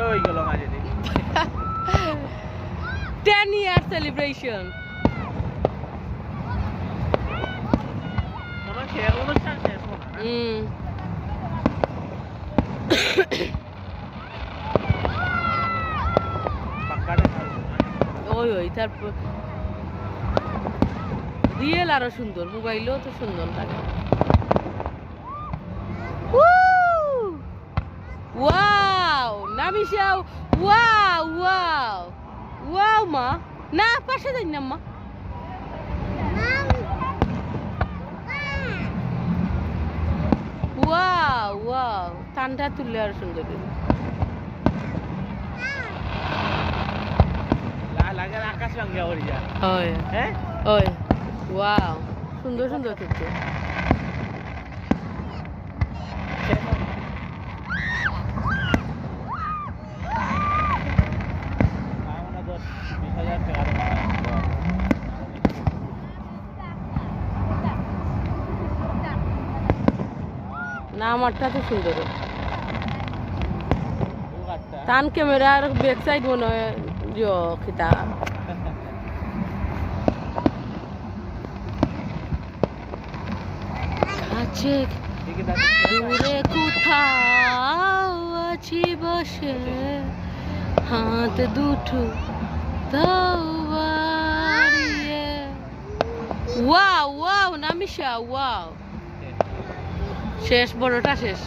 হয়ে গেল মাঝে 10 year celebration. তোমার শেয়ার অনুষ্ঠান শেষ হলো না পাক্কাটা ওই ওই তারপর রিয়েল আরো সুন্দর, মোবাইলও তো সুন্দর লাগে। ওয়াও নামিশা, ওয়াও ওয়াও ওয়াও মা, না পাশে যাই না মা। ওয়াও ওয়াও ঠান্ডা তুললে আরো সুন্দর লাগে আকাশ ভাঙ্গিয়া পড়ি যায়। হয় হ্যাঁ ওই ওয়াও সুন্দর সুন্দর কিন্তু না আমারটা তো সুন্দর। টান ক্যামেরার ব্যাক সাইড মনে হয় খিতা কাছে দূরে কোথাও আছি বসে, হাত দুটো দাও বাড়িয়ে। ওয়াও ওয়াও নামিশা ওয়াও, শেষ বড়টা শেষ।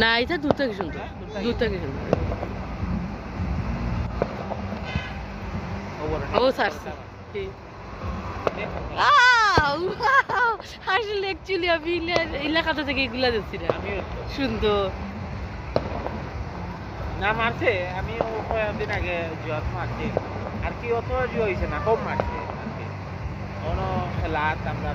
না এটা দূর থেকে সুন্দর, দূর থেকে সুন্দর। ও সারছে আসলে অ্যাকচুয়ালি আমি এলাকাটা থেকে এগুলা দেখছি না। সুন্দর না মারছে, আমি কয়েকদিন আগে জোয়ার মারছি আর কি, অত জুয়া হয়েছে না, কম মারছে আর কি। কোনো খেলা আমরা